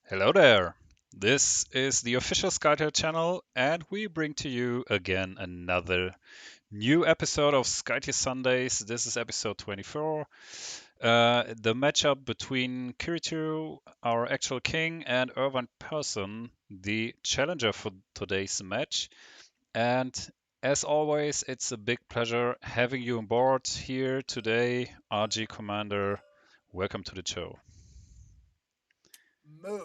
Hello there. This is the official Skytear channel, and we bring to you again another new episode of Skytear Sundays. This is episode 24. The matchup between Kirito, our actual king, and Irvineperson, the challenger for today's match. And as always, it's a big pleasure having you on board here today, RGCommander. Welcome to the show. Moo.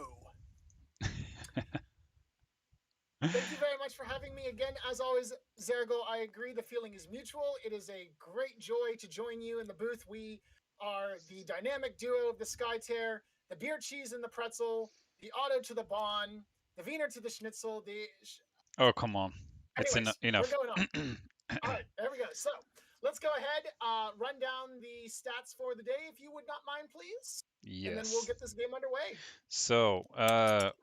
Thank you very much for having me again. As always, Zaraghul, I agree. The feeling is mutual. It is a great joy to join you in the booth. We are the dynamic duo of the Skytear, the beer cheese and the pretzel, the auto to the bon, the wiener to the schnitzel. Oh, come on. It's Anyways, we're enough. going on. All right, there we go. So let's go ahead, run down the stats for the day, if you would not mind, please. And then we'll Yes. get this game underway. So,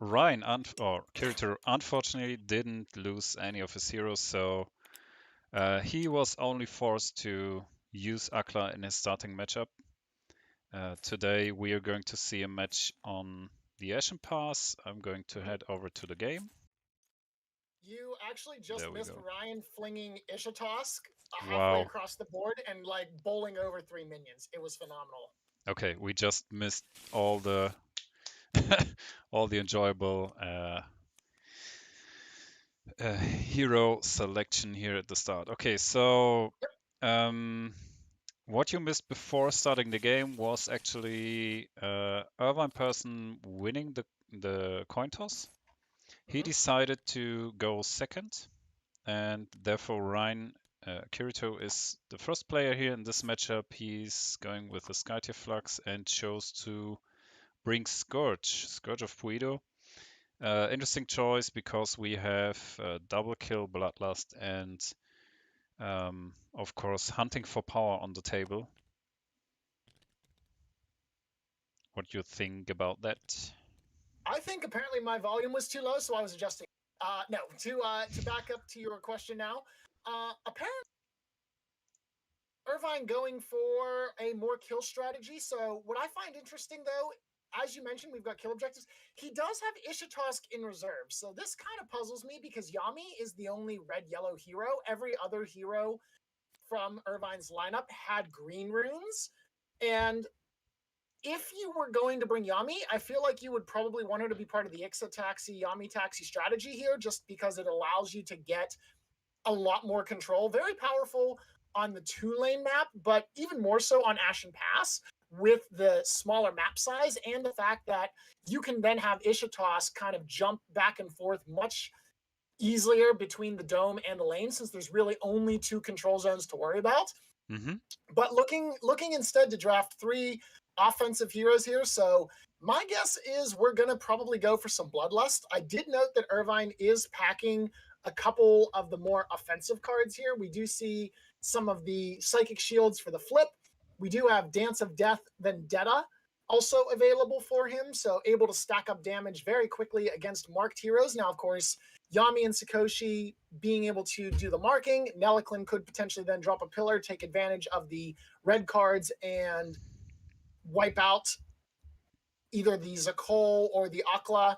Ryan or Kirito unfortunately didn't lose any of his heroes, so he was only forced to use Akla in his starting matchup. Today we are going to see a match on the Ashen Pass. I'm going to head over to the game. You actually just There we missed go. Ryan flinging Ishatosk halfway Wow. across the board and like bowling over 3 minions. It was phenomenal. Okay, we just missed all the all the enjoyable hero selection here at the start. Okay, so um, what you missed before starting the game was actually Irvineperson winning the coin toss. He Hmm. decided to go second, and therefore Ryan Kirito is the first player here in this matchup. He's going with the Skytear Flux and chose to bring Scourge of Puido. Interesting choice because we have double kill Bloodlust and of course hunting for power on the table. What do you think about that? I think apparently my volume was too low, so I was adjusting. No, to back up to your question now. Apparently Irvine going for a more kill strategy. So what I find interesting though, as you mentioned, we've got kill objectives. He does have Ishatosk in reserve. So this kind of puzzles me because Yami is the only red-yellow hero. Every other hero from Irvine's lineup had green runes. And if you were going to bring Yami, I feel like you would probably want her to be part of the Ixa Taxi, Yami Taxi strategy here, just because it allows you to get a lot more control. Very powerful on the 2-lane map, but even more so on Ashen Pass with the smaller map size and the fact that you can then have Ishatosk kind of jump back and forth much easier between the dome and the lane since there's really only 2 control zones to worry about. Mm-hmm. But looking instead to draft 3 offensive heroes here, so my guess is we're going to probably go for some Bloodlust. I did note that Irvine is packing a couple of the more offensive cards here. We do see some of the Psychic Shields for the flip. We do have Dance of Death Vendetta also available for him, so able to stack up damage very quickly against marked heroes. Now, of course, Yami and Sakoshi being able to do the marking. Nelliclin could potentially then drop a pillar, take advantage of the red cards, and wipe out either the Zakol or the Akla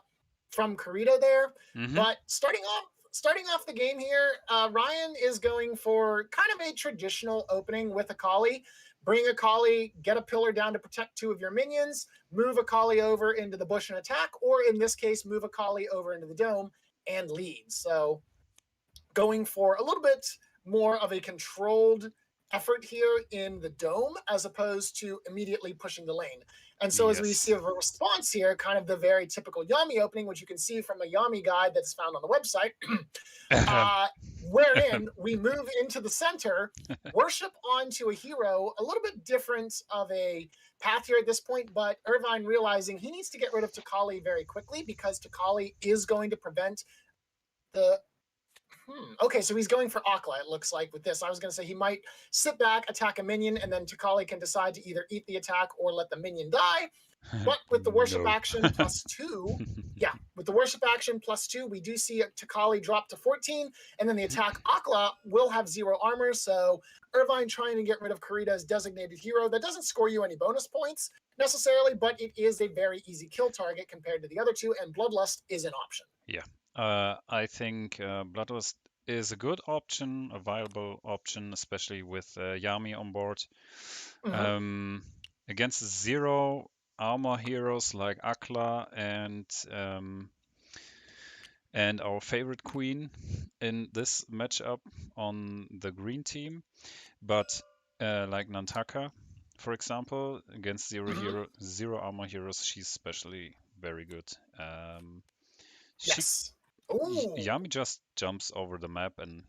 from Kirito there. Mm-hmm. But starting off the game here, Ryan is going for kind of a traditional opening with Akali. Bring Akali, get a pillar down to protect 2 of your minions, move Akali over into the bush and attack, or in this case, move Akali over into the dome and lead. So going for a little bit more of a controlled effort here in the dome as opposed to immediately pushing the lane. And so as we see Yes. a response here, kind of the very typical Yami opening, which you can see from a Yami guide that's found on the website, wherein we move into the center, worship onto a hero, a little bit different of a path here at this point, but Irvine realizing he needs to get rid of Takali very quickly because Takali is going to prevent the Okay, so he's going for Akla, it looks like, with this. I was going to say he might sit back, attack a minion, and then Takali can decide to either eat the attack or let the minion die. But with the worship No. action +2, yeah, with the worship action +2, we do see Takali drop to 14, and then the attack Akla will have 0 armor. So Irvine trying to get rid of Kirito's designated hero. That doesn't score you any bonus points necessarily, but it is a very easy kill target compared to the other two, and Bloodlust is an option. Yeah, I think Bloodlust is a good option, a viable option, especially with Yami on board. Against 0 armor heroes like Akla and our favorite queen in this matchup on the green team, but like Nantaka, for example, against zero armor heroes, she's especially very good. She Yes. Ooh, Yami just jumps over the map and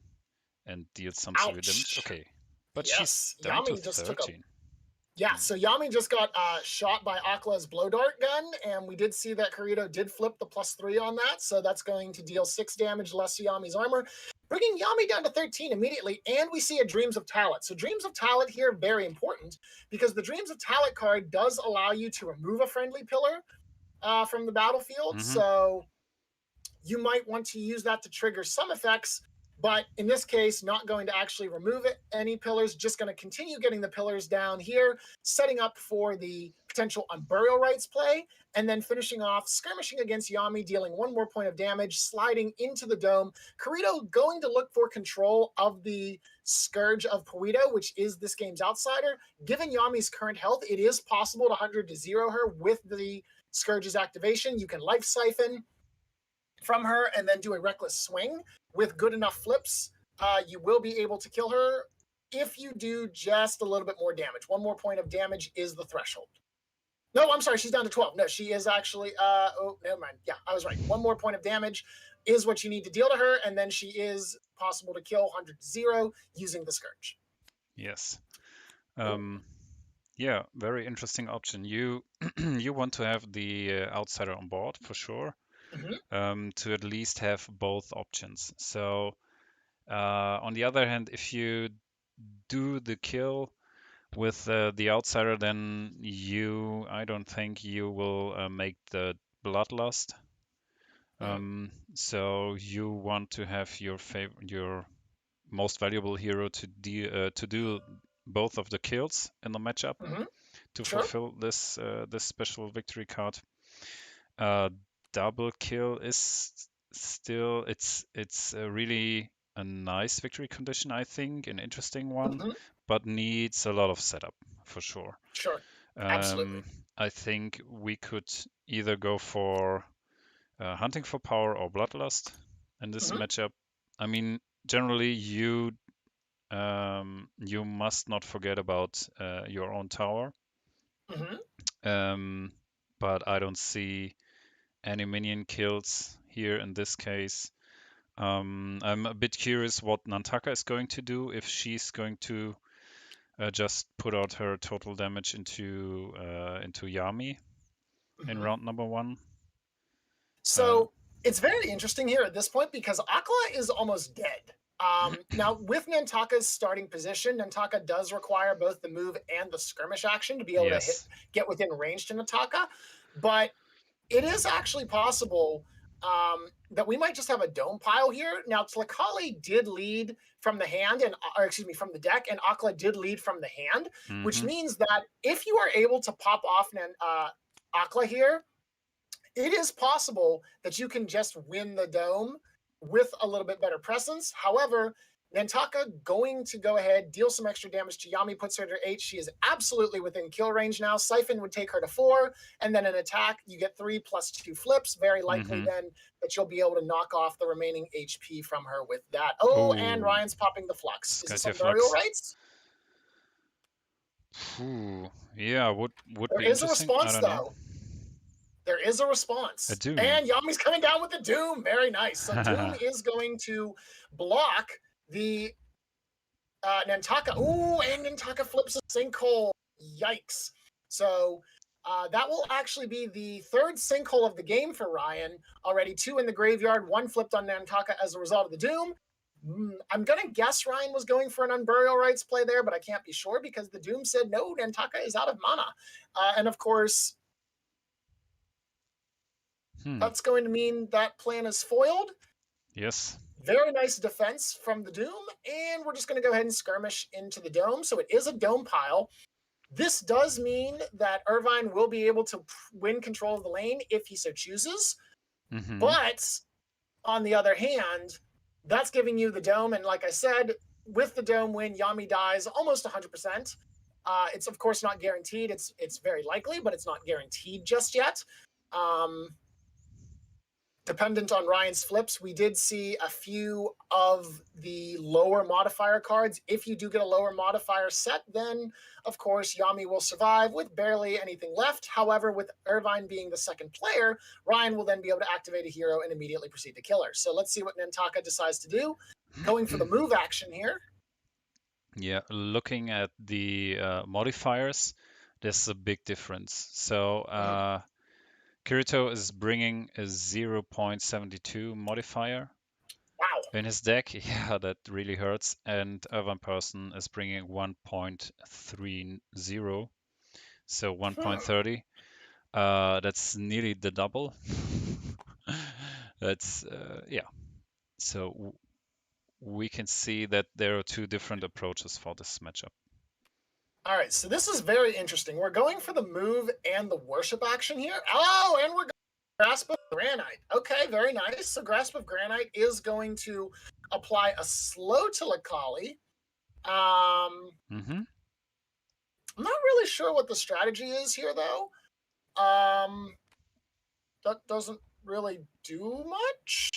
deals some severe damage. ouch. Okay, but she's Yes, down to Yami just took a 13. Yeah, so Yami just got shot by Akla's blow dart gun, and we did see that Kirito did flip the +3 on that, so that's going to deal 6 damage less to Yami's armor, bringing Yami down to 13 immediately, and we see a Dreams of Talent. So Dreams of Talent here, very important, because the Dreams of Talent card does allow you to remove a friendly pillar from the battlefield, so you might want to use that to trigger some effects, but in this case, not going to actually remove any pillars, just going to continue getting the pillars down here, setting up for the potential Unburial Rites play, and then finishing off skirmishing against Yami, dealing 1 more point of damage, sliding into the dome. Kirito going to look for control of the Scourge of Puito, which is this game's outsider. Given Yami's current health, it is possible to 100 to 0 her with the Scourge's activation. You can Life Siphon from her and then do a reckless swing with good enough flips. You will be able to kill her if you do just a little bit more damage. 1 more point of damage is the threshold. No, I'm sorry, she's down to 12. No, she is actually, oh, never mind. Yeah, I was right. 1 more point of damage is what you need to deal to her, and then she is possible to kill 100 to 0 using the Scourge. Yes. Yeah, very interesting option. You you want to have the outsider on board for sure. To at least have both options. So on the other hand, if you do the kill with the outsider, then I don't think you will make the bloodlust. So you want to have your most valuable hero to do both of the kills in the matchup to fulfill this this special victory card. Double kill is still it's really a nice victory condition, I think, an interesting one, but needs a lot of setup for sure. Sure, absolutely. I think we could either go for Hunting for Power or Bloodlust in this matchup. I mean, generally you must not forget about your own tower. But I don't see any minion kills here in this case. I'm a bit curious what Nantaka is going to do, if she's going to just put out her total damage into Yami in round number 1. So it's very interesting here at this point because Akla is almost dead. Now, with Nantaka's starting position, Nantaka does require both the move and the skirmish action to be able to get within range to Nantaka, but it is actually possible that we might just have a dome pile here. Now, Tlakali did lead from the hand, from the deck, and Akla did lead from the hand, which means that if you are able to pop off Akla here, it is possible that you can just win the dome with a little bit better presence. However, Nantaka going to go ahead, deal some extra damage to Yami, puts her to 8. She is absolutely within kill range now. Siphon would take her to 4, and then an attack, you get 3 plus 2 flips. Very likely then that you'll be able to knock off the remaining HP from her with that. Oh, and Ryan's popping the Flux. Is this some burial rights? Yeah, would there be is interesting. A response, I don't though. know. There is a response. And Yami's coming down with the Doom. Very nice. So Doom is going to block the Nantaka. Ooh, and Nantaka flips a sinkhole. Yikes. So that will actually be the 3rd sinkhole of the game for Ryan. Already 2 in the graveyard, 1 flipped on Nantaka as a result of the Doom. I'm going to guess Ryan was going for an Unburial Rites play there, but I can't be sure because the Doom said, no, Nantaka is out of mana. And of course, That's going to mean that plan is foiled. Yes. Very nice defense from the Doom, and we're just going to go ahead and skirmish into the Dome. So it is a Dome pile. This does mean that Irvine will be able to win control of the lane if he so chooses. But on the other hand, that's giving you the Dome, and like I said, with the Dome win, Yami dies almost 100%. It's of course not guaranteed. It's very likely, but it's not guaranteed just yet. Dependent on Ryan's flips, we did see a few of the lower modifier cards. If you do get a lower modifier set, then of course Yami will survive with barely anything left. However, with Irvine being the second player, Ryan will then be able to activate a hero and immediately proceed to kill her. So let's see what Nantaka decides to do. Going for the move action here. Yeah, looking at the modifiers, there's a big difference. So Kirito is bringing a 0.72 modifier Wow. in his deck. Yeah, that really hurts. And Irvineperson is bringing 1.30, so 1.30. That's nearly the double. That's yeah. So we can see that there are two different approaches for this matchup. All right, so this is very interesting. We're going for the move and the worship action here. Oh, and we're going for Grasp of Granite. Okay, very nice. So Grasp of Granite is going to apply a slow to Lakali. I'm not really sure what the strategy is here, though. That doesn't really do much.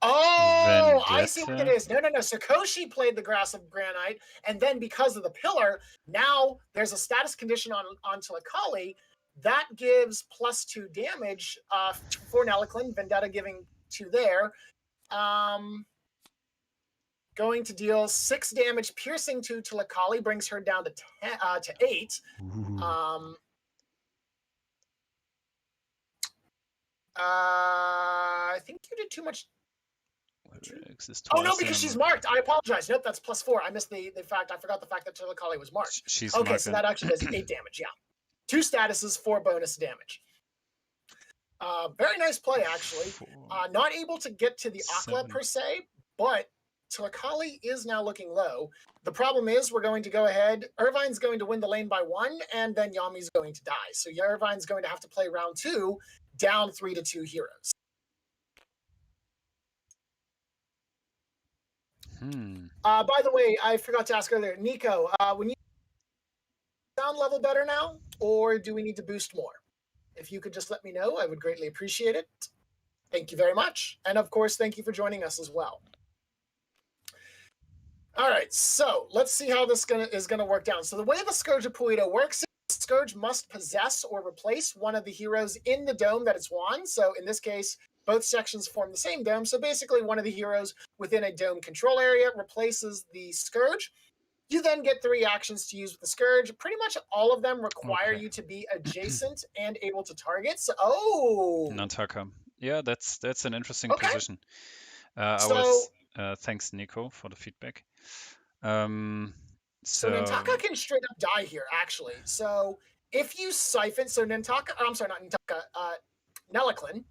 Oh, I see what it is. No. Sakoshi played the Grass of Granite, and then because of the pillar, now there's a status condition on Tilakali that gives +2 damage for Nelliclin, Vendetta giving 2 there. Going to deal 6 damage piercing to Tilakali, brings her down to 8. I think you did too much. Oh no, because she's marked. I apologize. Nope, that's +4. I missed the fact. I forgot the fact that Tilakali was marked. She's okay, so that actually does 8 damage. Yeah, 2 statuses, 4 bonus damage. Very nice play, actually. Not able to get to the Akla per se, but Tilakali is now looking low. The problem is we're going to go ahead. Irvine's going to win the lane by 1, and then Yami's going to die. So Irvine's going to have to play round 2, down 3-2 heroes. By the way, I forgot to ask earlier, Nico, when you sound level better now, or do we need to boost more? If you could just let me know, I would greatly appreciate it. Thank you very much. And of course, thank you for joining us as well. All right, so let's see how this is gonna work down. So the way the Scourge of Puido works, Scourge must possess or replace one of the heroes in the dome that it's won. So in this case, both sections form the same dome. So basically one of the heroes within a dome control area replaces the Scourge. You then get 3 actions to use with the Scourge. Pretty much all of them require you to be adjacent and able to target. So, Nantaka. Yeah, that's an interesting position. Thanks, Nico, for the feedback. So Nantaka can straight up die here, actually. So if you siphon, Nelliclin,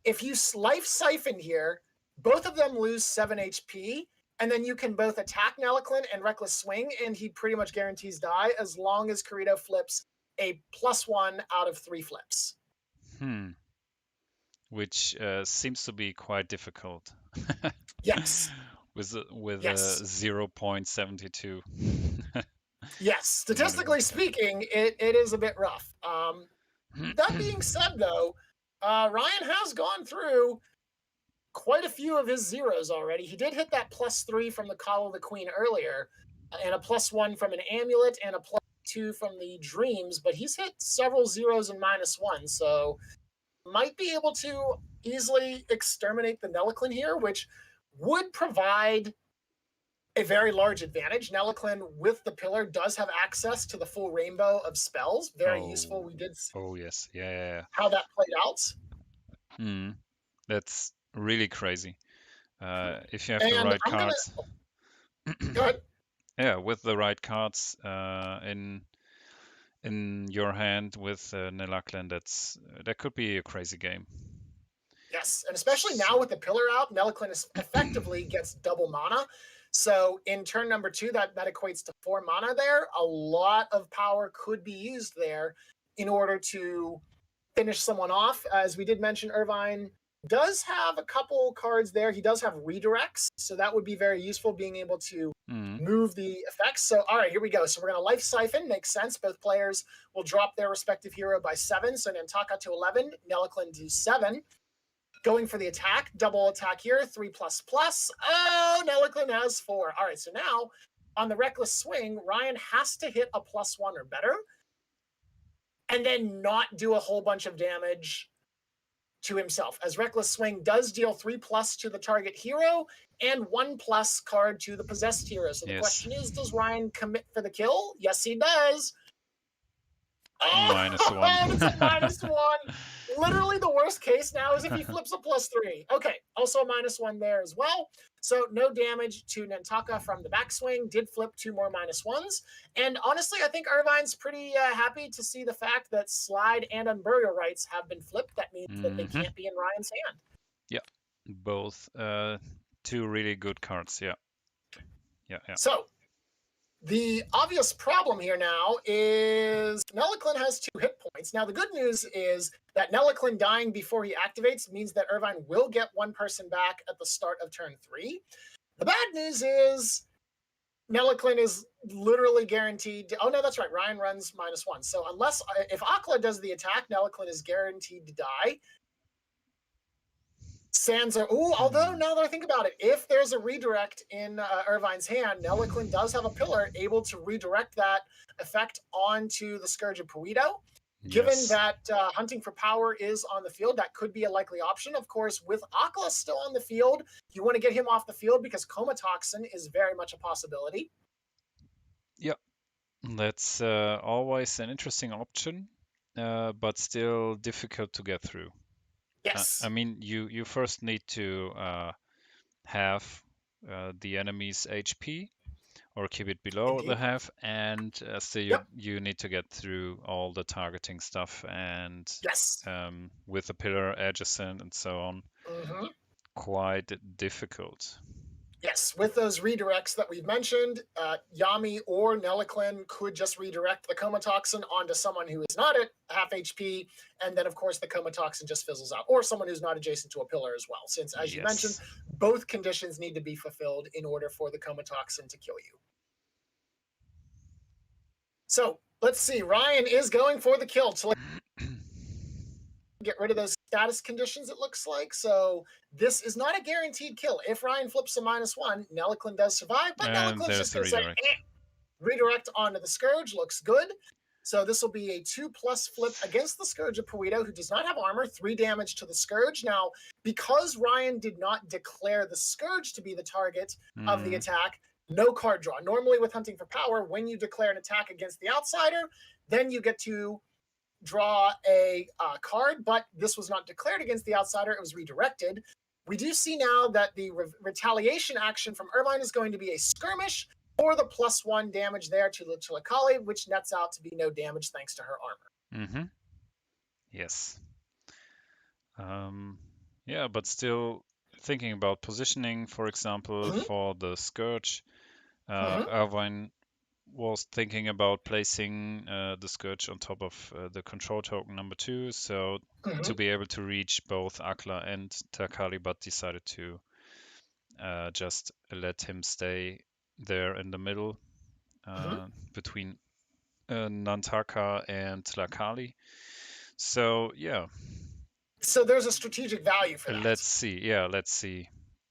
if you life siphon here, both of them lose 7 HP, and then you can both attack Nelliclin and Reckless Swing, and he pretty much guarantees die as long as Kirito flips a +1 out of 3 flips. Which seems to be quite difficult. Yes. with a 0.72. Yes, statistically speaking, it is a bit rough. That being said, though, Ryan has gone through quite a few of his zeros already. He did hit that +3 from the Call of the Queen earlier, and a +1 from an amulet, and a +2 from the Dreams, but he's hit several zeros and -1, so might be able to easily exterminate the Nelliclin here, which would provide a very large advantage. Nelliclin with the pillar does have access to the full rainbow of spells. Very useful. We did see yes. Yeah. how that played out. That's really crazy. If you have the right cards. Go ahead. Yeah, with the right cards in in your hand with Nelaklen, that could be a crazy game. Yes, and especially now with the pillar out, Nelaclin effectively gets double mana. So in turn number 2, that equates to 4 mana there. A lot of power could be used there in order to finish someone off. As we did mention, Irvine does have a couple cards there. He does have redirects, so that would be very useful, being able to move the effects. So, all right, here we go. So we're going to Life Siphon. Makes sense. Both players will drop their respective hero by 7. So Nantaka to 11, Nelaclin to 7. Going for the attack, double attack here, 3++. Oh, Nelaclin has 4. All right, so now on the Reckless Swing, Ryan has to hit a +1 or better and then not do a whole bunch of damage to himself, as Reckless Swing does deal 3+ to the target hero and 1+ card to the possessed hero. So the question is, does Ryan commit for the kill? Yes, he does. -1. It's a -1. Literally the worst case now is if he flips a +3. Okay, also a -1 there as well. So no damage to Nantaka from the backswing. Did flip 2 more -1s. And honestly, I think Irvine's pretty happy to see the fact that Slide and Unburial Rights have been flipped. That means that they can't be in Ryan's hand. Yeah, both 2 really good cards. Yeah. So the obvious problem here now is Nelaclin has 2 hit points. Now, the good news is that Nelaclin dying before he activates means that Irvine will get 1 person back at the start of turn 3. The bad news is Nelaclin is literally guaranteed to, oh no, that's right, Ryan runs -1. So if Akla does the attack, Nelaclin is guaranteed to die. Sansa, although now that I think about it, if there's a redirect in Irvine's hand, Nelaclin does have a pillar able to redirect that effect onto the Scourge of Puido. Given that Hunting for Power is on the field, that could be a likely option. Of course, with Akla still on the field, you want to get him off the field because Coma Toxin is very much a possibility. Yep, that's always an interesting option, but still difficult to get through. Yes. I mean, you first need to have the enemy's HP or keep it below the half, and still you need to get through all the targeting stuff and with the pillar adjacent and so on. Quite difficult. Yes, with those redirects that we've mentioned, Yami or Nelaclin could just redirect the Coma Toxin onto someone who is not at half HP, and then, of course, the Coma Toxin just fizzles out, or someone who's not adjacent to a pillar as well, since, as you mentioned, both conditions need to be fulfilled in order for the Coma Toxin to kill you. So, let's see. Ryan is going for the kill to get rid of those status conditions, it looks like. So this is not a guaranteed kill. If Ryan flips a -1, Nelaclin does survive, but Nelaclin's just going to say, redirect onto the Scourge. Looks good. So this will be a 2+ flip against the Scourge of Puido, who does not have armor, 3 damage to the Scourge. Now, because Ryan did not declare the Scourge to be the target of the attack, no card draw. Normally with Hunting for Power, when you declare an attack against the outsider, then you get to draw a card, but this was not declared against the outsider. It was redirected. We do see now that the retaliation action from Irvine is going to be a skirmish for the +1 damage there to Lakali, which nets out to be no damage thanks to her armor. Yes. Yeah, but still thinking about positioning, for example, for the Scourge, Irvine was thinking about placing the Scourge on top of the control token number 2, so to be able to reach both Akla and Takali, but decided to just let him stay there in the middle between Nantaka and Tlakali. So yeah. So there's a strategic value for that. Let's see. Yeah, let's see.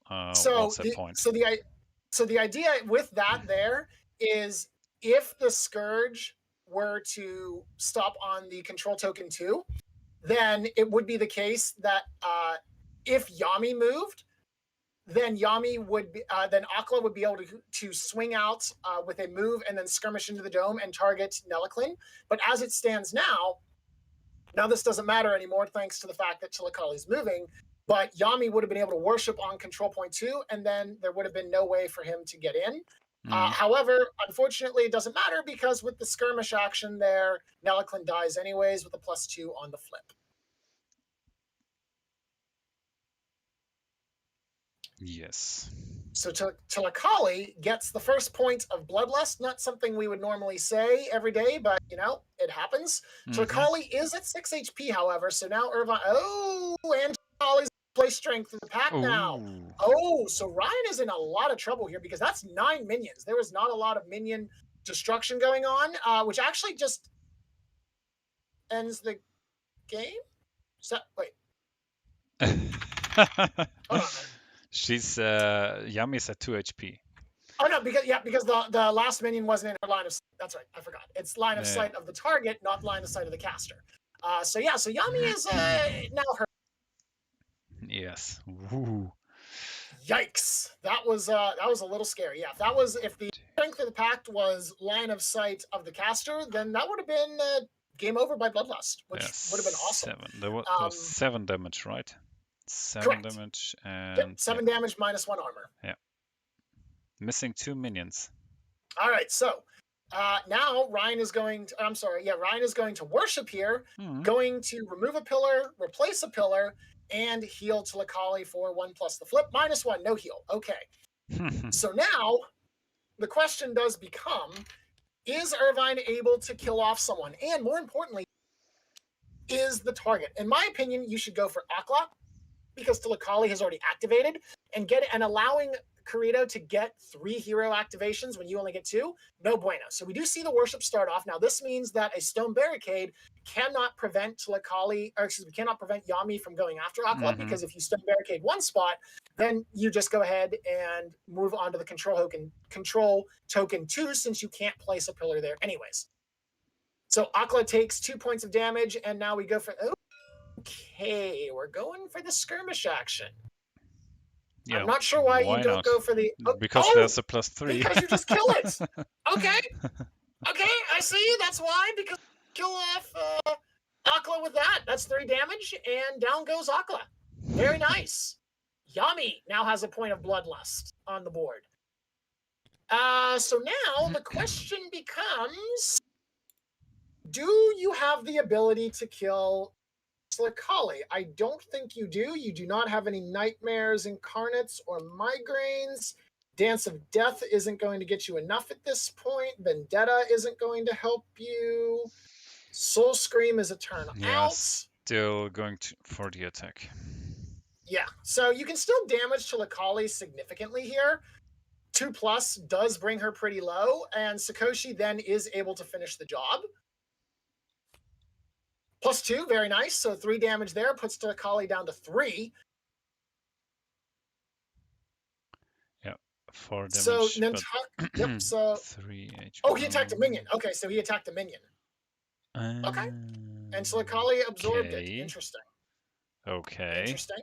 What's that point? So the idea with that there is, if the Scourge were to stop on the control token 2, then it would be the case that if Yami moved, then then Akla would be able to swing out with a move and then skirmish into the dome and target Nelaclin. But as it stands now this doesn't matter anymore thanks to the fact that Tilakali's moving, but Yami would have been able to worship on control point 2, and then there would have been no way for him to get in. However, unfortunately, it doesn't matter because with the skirmish action there, Nelliclin dies anyways with a +2 on the flip. Yes. So Tilakali gets the first point of Bloodlust, not something we would normally say every day, but, you know, it happens. Tilakali is at 6 HP, however, so now Irvine... Oh, and Tilakali's play strength in the pack now. Oh, so Ryan is in a lot of trouble here because that's 9 minions. There was not a lot of minion destruction going on, which actually just ends the game? So, wait. Hold on. She's Yami's at 2 HP. Oh no, because the last minion wasn't in her line of sight. That's right, I forgot. It's line of sight of the target, not line of sight of the caster. So Yami is now her. Yes. Ooh. Yikes! That was a little scary. Yeah, if the strength of the pact was line of sight of the caster, then that would have been game over by Bloodlust, which would have been awesome. 7. There was 7 damage, right? 7 correct. damage and yep, 7 damage minus 1 armor. Yeah. Missing 2 minions. All right, so now Ryan is going to, Ryan is going to worship here, going to remove a pillar, replace a pillar, and heal Tilakali for 1 plus the flip, -1, no heal. Okay. So now the question does become, is Irvine able to kill off someone? And more importantly, is the target? In my opinion, you should go for Akla because Tilakali has already activated and allowing Kirito to get 3 hero activations when you only get 2, no bueno. So we do see the worship start off. Now this means that a stone barricade cannot prevent cannot prevent Yami from going after Akla because if you stone barricade one spot, then you just go ahead and move on to the control token 2 since you can't place a pillar there anyways. So Akla takes 2 points of damage, and now we go for... Okay, we're going for the skirmish action. Yeah, I'm not sure why you don't go for the... because there's a +3. Because you just kill it. Okay. Okay, I see. That's why. Because kill off Akla with that. That's 3 damage, and down goes Akla. Very nice. Yami now has a point of Bloodlust on the board. So now the question becomes, do you have the ability to kill Tilakali? I don't think you do. You do not have any Nightmares, Incarnates, or Migraines. Dance of Death isn't going to get you enough at this point. Vendetta isn't going to help you. Soul Scream is a turn out. Still going for the attack. Yeah, so you can still damage Tilakali significantly here. 2+ does bring her pretty low, and Sakoshi then is able to finish the job. +2, very nice. So 3 damage there puts Tilakali down to 3. Yeah, 4 damage. So yep. So 3 HP. Oh, he attacked a minion. Okay, so he attacked a minion. Okay, and Tilakali absorbed it. Interesting. Okay. Interesting.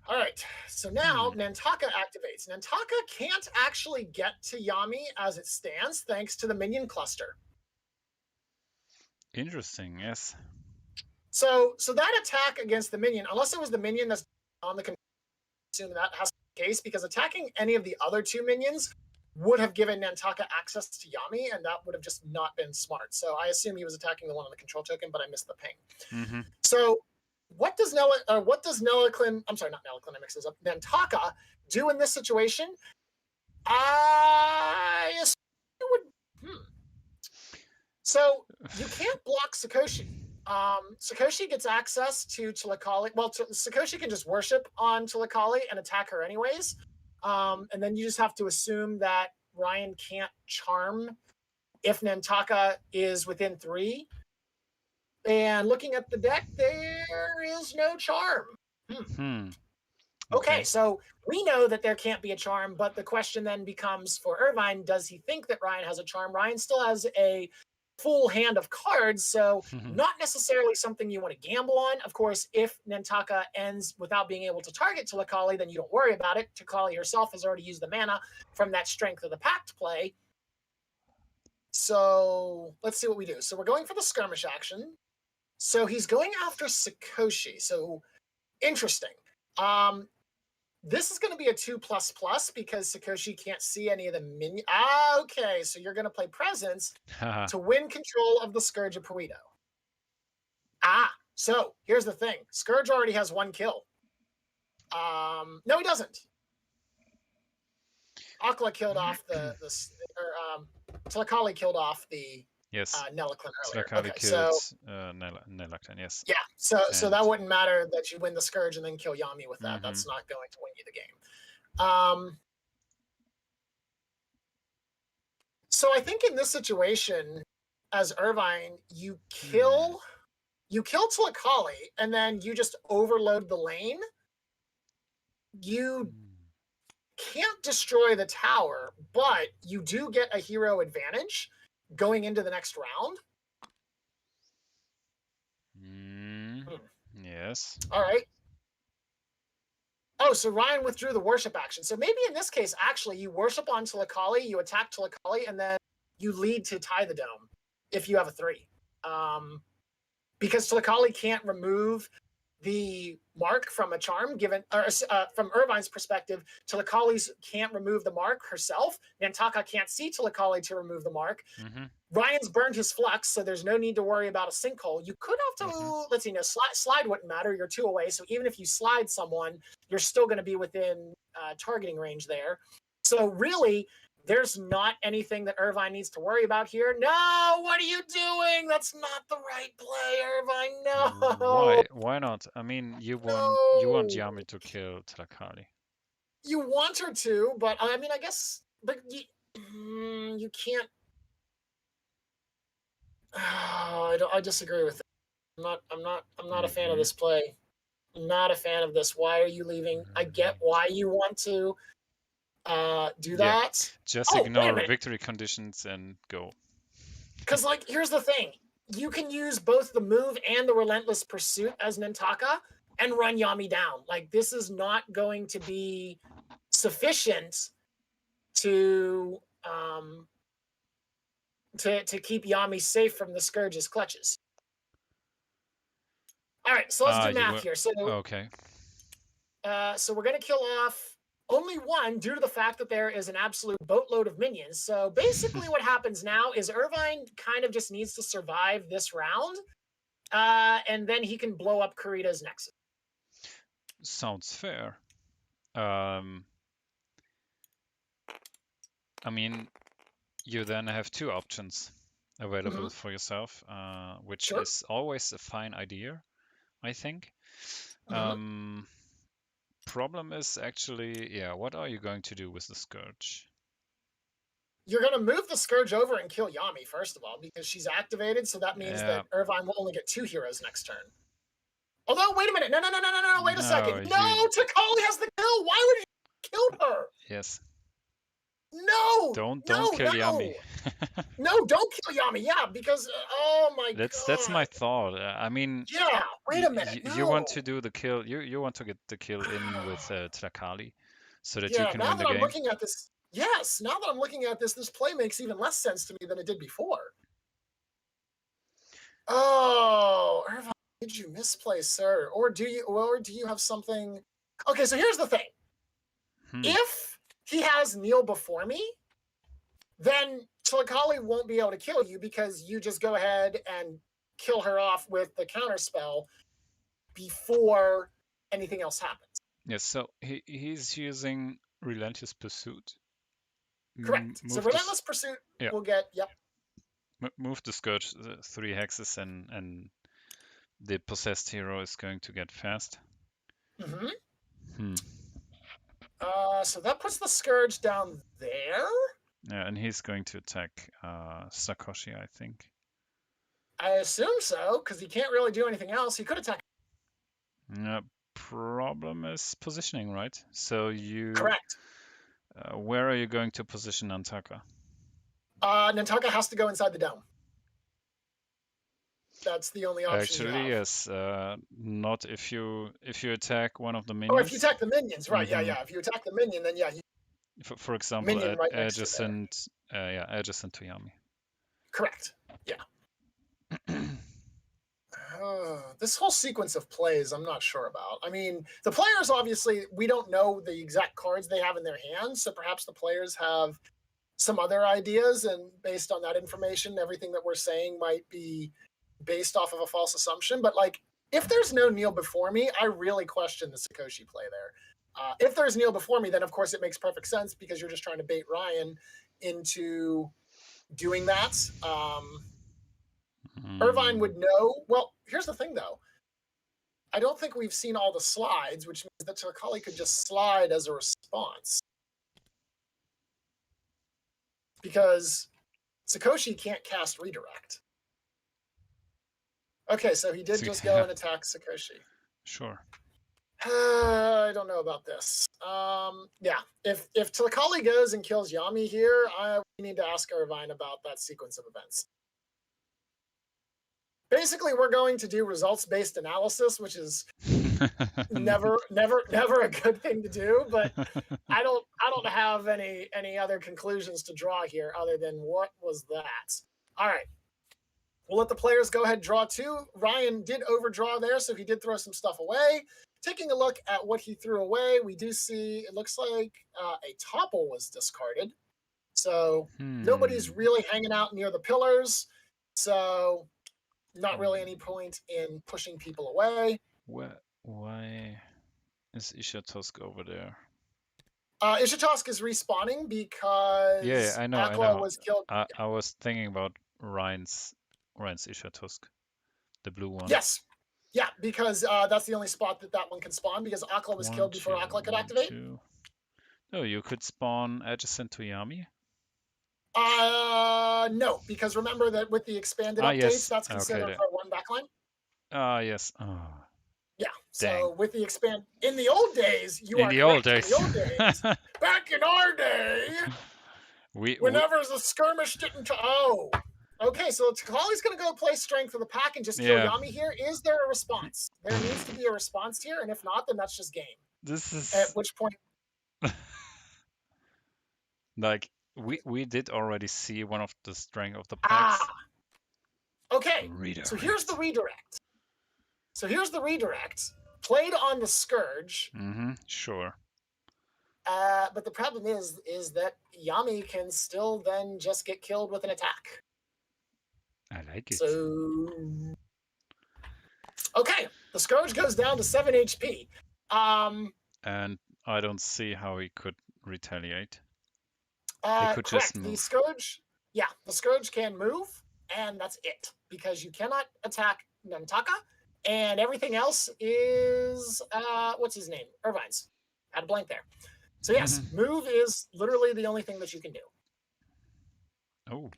All right, so now Nantaka activates. Nantaka can't actually get to Yami as it stands thanks to the minion cluster. Interesting, yes. So that attack against the minion, unless it was the minion that's on the control, assume that has to be the case, because attacking any of the other 2 minions would have given Nantaka access to Yami, and that would have just not been smart. So I assume he was attacking the one on the control token, but I missed the ping. So what does Nelliclin, I'm sorry, not Nelliclin, I mixed this up, Nantaka do in this situation? I assume it would... So you can't block Sakoshi. Sakoshi gets access to Tilakali. Well, Sakoshi can just worship on Tilakali and attack her anyways. And then you just have to assume that Ryan can't charm if Nantaka is within 3. And looking at the deck, there is no charm. Okay, so we know that there can't be a charm, but the question then becomes for Irvine, does he think that Ryan has a charm? Ryan still has a full hand of cards, so not necessarily something you want to gamble on. Of course, if Nantaka ends without being able to target Tilakali, then you don't worry about it. Tilakali herself has already used the mana from that Strength of the Pact play. So let's see what we do. So we're going for the skirmish action. So he's going after Sakoshi. So interesting. This is going to be a 2++ because Sakoshi can't see any of the minions. Okay, so you're going to play Presence to win control of the Scourge of Kirito. So here's the thing. Scourge already has 1 kill. No, he doesn't. Akla killed off Tlakali killed off the Yes. Nelaklan earlier. Tlakali Okay, killed so Nelaklan, yes. yeah, so that wouldn't matter that you win the Scourge and then kill Yami with that. That's not going to win you the game. So I think in this situation, as Irvine, you kill Tlakali and then you just overload the lane. You can't destroy the tower, but you do get a hero advantage going into the next round. Yes. All right. Oh, so Ryan withdrew the worship action. So maybe in this case, actually, you worship on Tlakali, you attack Tlakali, and then you lead to tie the dome if you have a 3. Because Tlakali can't remove the mark from a charm, from Irvine's perspective, Tlakali can't remove the mark herself. Nantaka can't see Tlakali to remove the mark. Ryan's burned his flux, so there's no need to worry about a sinkhole. You could have to, let's see, no, slide wouldn't matter. You're 2 away, so even if you slide someone, you're still going to be within targeting range there. So really, there's not anything that Irvine needs to worry about here. No, what are you doing? That's not the right play, Irvine. No. Why not? I mean, you want Yami to kill Tlakali. You want her to, but I mean, I guess, but you can't. I disagree with it. I'm not a fan of this play. I'm not a fan of this. Why are you leaving? I get why you want to do that. Just ignore victory conditions and go. Because, like, here's the thing. You can use both the move and the relentless pursuit as Nantaka and run Yami down. Like, this is not going to be sufficient to keep Yami safe from the Scourge's clutches. All right, so let's do math here. So okay. So we're going to kill off only 1 due to the fact that there is an absolute boatload of minions. So basically what happens now is Irvine kind of just needs to survive this round, and then he can blow up Kirito's Nexus. Sounds fair. I mean, you then have 2 options available for yourself, which is always a fine idea, I think. Problem is actually, what are you going to do with the Scourge? You're going to move the Scourge over and kill Yami, first of all, because she's activated, so that means that Irvine will only get 2 heroes next turn. Although, wait a minute. No, wait a second. No, Tlakali has the kill. Why would you kill her? Yes. No! Don't kill Yami. No, don't kill Yami. Yeah, because oh my god. That's my thought. I mean. Yeah. Wait a minute. You want to do the kill. You want to get the kill in with Tlakali, so that you can win the game. Now that I'm looking at this, yes. Now that I'm looking at this play makes even less sense to me than it did before. Oh, Irvine, did you misplay, sir? Or do you have something? Okay, so here's the thing. If he has Neil before me, then Tlakali won't be able to kill you because you just go ahead and kill her off with the counterspell before anything else happens. Yes, so he's using Relentless Pursuit. Correct. So Relentless Pursuit will get, move the Scourge 3 hexes and the possessed hero is going to get fast. So that puts the Scourge down there. Yeah, and he's going to attack Sakoshi, I think. I assume so, because he can't really do anything else. He could attack. Problem is positioning, right? So you... Correct. Where are you going to position Nantaka? Nantaka has to go inside the dome. That's the only option. Actually, yes. Not if you attack one of the minions. Oh, if you attack the minions, right? Yeah. If you attack the minion, then yeah. For example, adjacent to Yami. Correct. Yeah. This whole sequence of plays, I'm not sure about. I mean, the players, obviously, we don't know the exact cards they have in their hands, so perhaps the players have some other ideas, and based on that information, everything that we're saying might be based off of a false assumption. But like, if there's no Kneel before me, I really question the Sakoshi play there. If there's Kneel before me, then of course it makes perfect sense because you're just trying to bait Ryan into doing that. Irvine would know. Well, here's the thing though. I don't think we've seen all the slides, which means that Takali could just slide as a response. Because Sakoshi can't cast redirect. Okay, so he did just go and attack Sakoshi. Sure. I don't know about this. Yeah, if Takali goes and kills Yami here, we need to ask Irvine about that sequence of events. Basically, we're going to do results-based analysis, which is never a good thing to do. But I don't have any other conclusions to draw here other than what was that. All right, we'll let the players go ahead and draw two. Ryan did overdraw there, so he did throw some stuff away. Taking a look at what he threw away, we do see it looks like a topple was discarded. So nobody's really hanging out near the pillars. So not really any point in pushing people away. Why is Ishatosk over there? Ishatosk is respawning because I know. Akla was killed. I was thinking about Ryan's Ishatosk, the blue one. Yes. Yeah, because that's the only spot that one can spawn because Akla was killed before Akla could activate. No, you could spawn adjacent to Yami? No, because remember that with the expanded updates, that's considered for one backline. Yes. Oh. Yeah. Dang. So with the in the old days, in the old days, back in our day, whenever the skirmish didn't. Okay, so Takali's going to go play strength for the pack and just kill Yami here. Is there a response? There needs to be a response here, and if not, then that's just game. This is at which point. Like we did already see one of the strength of the packs. Okay. So here's the redirect. Played on the Scourge. Sure. But the problem is that Yami can still then just get killed with an attack. I like it. So okay, the Scourge goes down to 7 HP. And I don't see how he could retaliate. He could just move. The Scourge can move, and that's it. Because you cannot attack Nantaka, and everything else is, what's his name? Irvine's. Had a blank there. So yes, move is literally the only thing that you can do. Oh.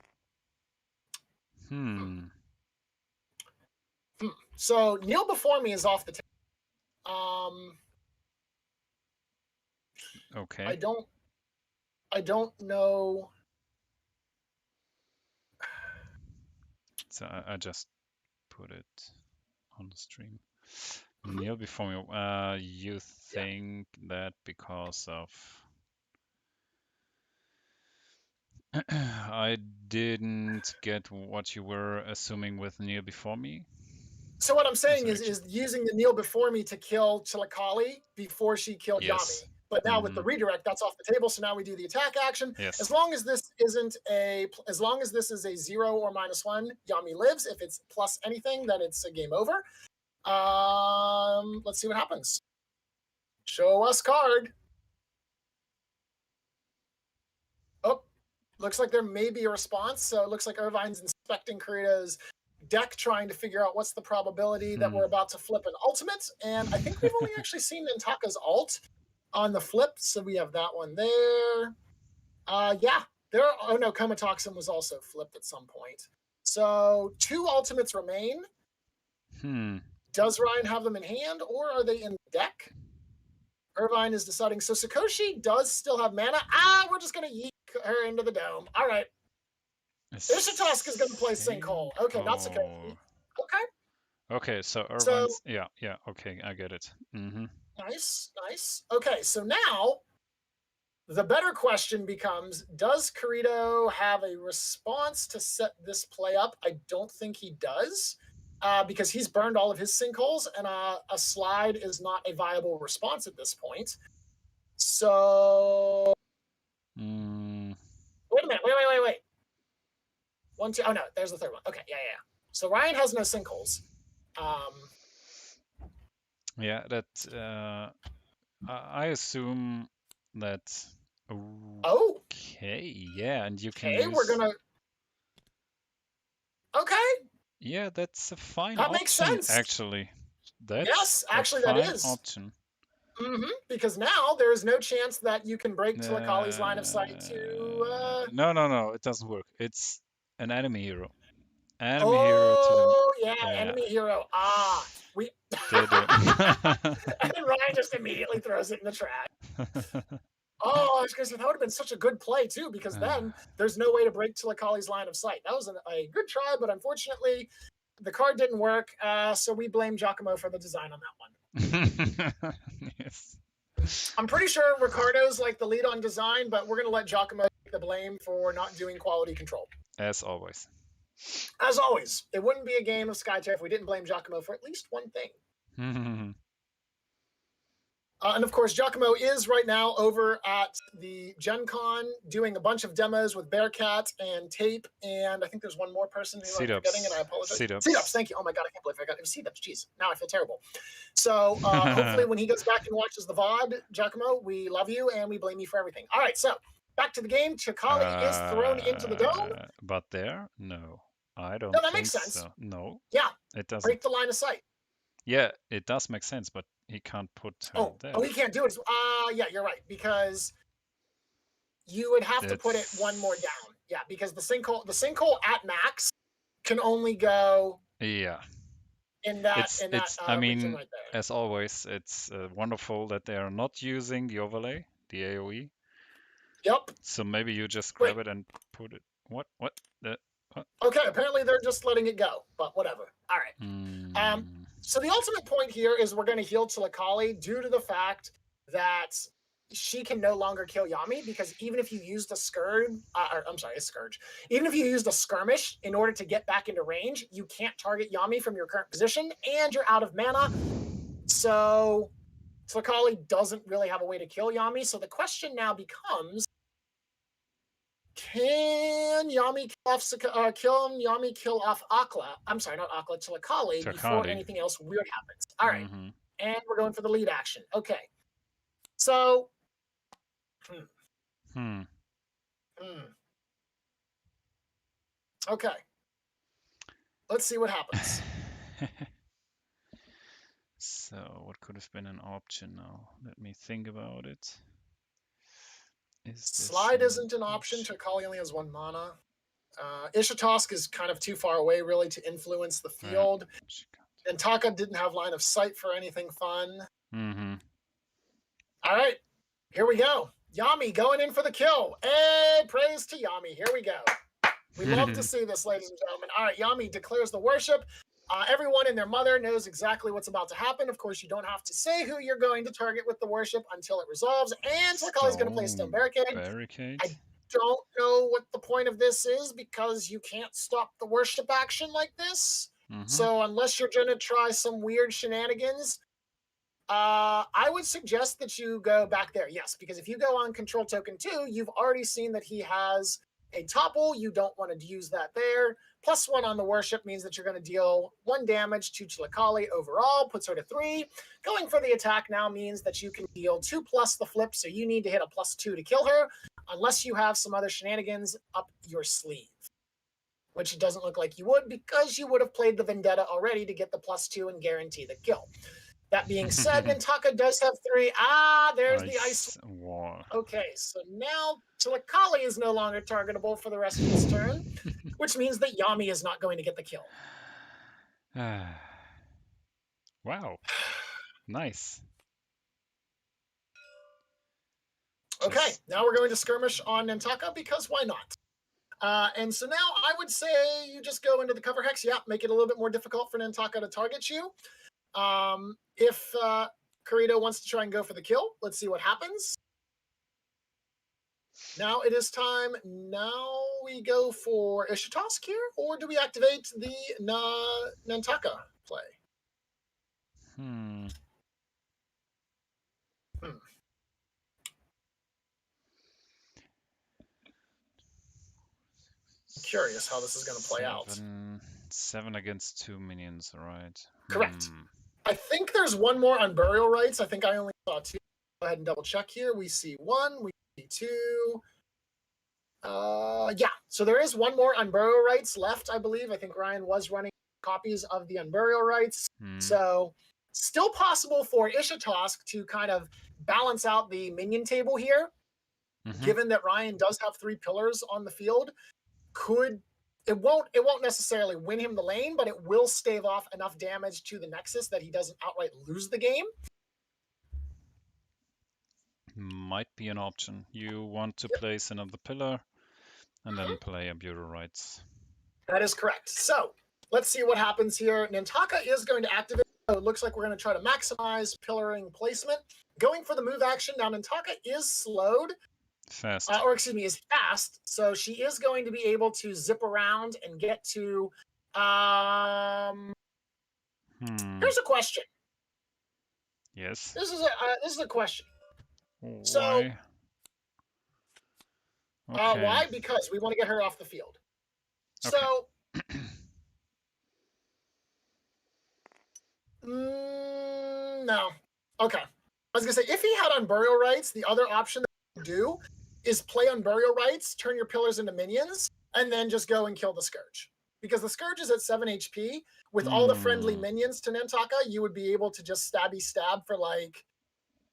So Kneel before me is off the table. Okay. I don't know. So I just put it on the stream. Kneel before me. You think that because of I didn't get what you were assuming with Kneel before me? So what I'm saying is using the Kneel before me to kill Chilakali before she killed Yami. But now with the redirect, that's off the table. So now we do the attack action. Yes. As long as this is a 0 or -1, Yami lives. If it's plus anything, then it's a game over. Let's see what happens. Show us card. Oh, looks like there may be a response. So it looks like Irvine's inspecting Kirito's deck, trying to figure out what's the probability that we're about to flip an ultimate. And I think we've only actually seen Nantaka's ult on the flip, so we have that one there. Oh no, Komatoxin was also flipped at some point. So 2 ultimates remain. Does Ryan have them in hand, or are they in the deck? Irvine is deciding. So Sakoshi does still have mana. We're just going to yeet her into the dome. All right. Ishatosk is going to play Sinkhole. Okay, not Sakoshi. Okay. Okay, so Irvine's... Yeah, okay, I get it. Nice. Okay, so now the better question becomes, does Kirito have a response to set this play up? I don't think he does. because he's burned all of his sinkholes, and a slide is not a viable response at this point. So, wait a minute. Wait. 1, 2. Oh no, there's the third one. Okay, yeah. So Ryan has no sinkholes. Yeah, that I assume that. Oh. Okay, yeah, and you can Okay, use. we're gonna. Okay. Yeah, that's a fine That makes option, sense. actually. That's Yes, actually, a that fine is. option. Because now there is no chance that you can break Tilakali's line of sight to. No, it doesn't work. It's an enemy hero. Enemy hero to Oh, yeah, yeah. enemy hero. We. And Ryan just immediately throws it in the trash. Oh, I was gonna say that would have been such a good play too, because then there's no way to break Tilakali's line of sight. That was a good try, but unfortunately, the card didn't work. So we blame Giacomo for the design on that one. Yes. I'm pretty sure Ricardo's like the lead on design, but we're gonna let Giacomo take the blame for not doing quality control. As always. As always, it wouldn't be a game of Skytear if we didn't blame Giacomo for at least one thing. And of course, Giacomo is right now over at the Gen Con doing a bunch of demos with Bearcat and Tape, and I think there's one more person who I'm forgetting, and I apologize. C-Dubs, thank you. Oh my god, I can't believe I forgot. It was C-Dubs. Jeez, now I feel terrible. So hopefully when he goes back and watches the VOD, Giacomo, we love you and we blame you for everything. All right, so back to the game. Chakali is thrown into the dome. But there? No, I don't No, that think makes sense. so. No. Yeah, it doesn't. Break the line of sight. Yeah, it does make sense, but he can't put her there. Oh, he can't do it. Yeah, you're right, because you would have to put it one more down. Yeah, because the sinkhole at max can only go. Yeah. In that, I mean, region right there. as always, it's wonderful that they are not using the overlay, the AOE. Yep. So maybe you just grab it and put it. What? Okay, apparently they're just letting it go, but whatever. All right. So the ultimate point here is we're going to heal Tilakali due to the fact that she can no longer kill Yami, because even if you used a scourge, even if you used a skirmish in order to get back into range, you can't target Yami from your current position, and you're out of mana. So Tilakali doesn't really have a way to kill Yami. So the question now becomes, can Yami kill off Akla? I'm sorry, not Akla, Tilakali before anything else weird happens. All right. And we're going for the lead action. Okay. So. Okay. Let's see what happens. So, what could have been an option now? Let me think about it. Slide isn't an option. Tilakali only has 1 mana. Ishitosk is kind of too far away, really, to influence the field. And Taka didn't have line of sight for anything fun. All right, here we go. Yami going in for the kill. Hey, praise to Yami. Here we go. We love to see this, ladies and gentlemen. All right, Yami declares the worship. Everyone and their mother knows exactly what's about to happen. Of course, you don't have to say who you're going to target with the worship until it resolves. And Tilakali's going to play a stone barricade. I don't know what the point of this is, because you can't stop the worship action like this. So unless you're going to try some weird shenanigans, I would suggest that you go back there. Yes, because if you go on control token 2, you've already seen that he has a topple. You don't want to use that there. +1 on the worship means that you're going to deal 1 damage to Tilakali overall, puts her to 3. Going for the attack now means that you can deal 2 plus the flip, so you need to hit a +2 to kill her, unless you have some other shenanigans up your sleeve, which it doesn't look like you would, because you would have played the Vendetta already to get the +2 and guarantee the kill. That being said, Nintaka does have 3. There's the ice wall. Okay, so now Tilakali is no longer targetable for the rest of his turn, which means that Yami is not going to get the kill. Wow. Nice. Okay, now we're going to skirmish on Nintaka, because why not? And so now I would say you just go into the cover hex. Yeah, make it a little bit more difficult for Nintaka to target you. If Kirito wants to try and go for the kill, let's see what happens. Now it is time. Now we go for Ishitosk here, or do we activate the Nantaka play? Hmm. Hmm. I'm curious how this is going to play out. 7 against 2 minions, right? Correct. I think there's one more on burial rights. I think I only saw 2. Go ahead and double check here. We see 1, we see 2. Yeah, so there is one more on burial rights left, I believe. I think Ryan was running copies of the unburial rights. So still possible for Ishitosk to kind of balance out the minion table here, given that Ryan does have 3 pillars on the field. It won't necessarily win him the lane, but it will stave off enough damage to the Nexus that he doesn't outright lose the game. Might be an option. You want to place another pillar and then play a burial rights. That is correct. So let's see what happens here. Nantaka is going to activate. So it looks like we're going to try to maximize pillaring placement. Going for the move action. Now Nantaka is slowed. Fast. Is fast. So she is going to be able to zip around and get to... Here's a question. Yes. This is a question. Why? So, okay. Why? Because we want to get her off the field. Okay. So, no. Okay. I was going to say, if he had unburial rights, the other option that you do is play unburial rights, turn your pillars into minions, and then just go and kill the Scourge. Because the Scourge is at 7 HP. With all the friendly minions to Nantaka, you would be able to just stabby stab for like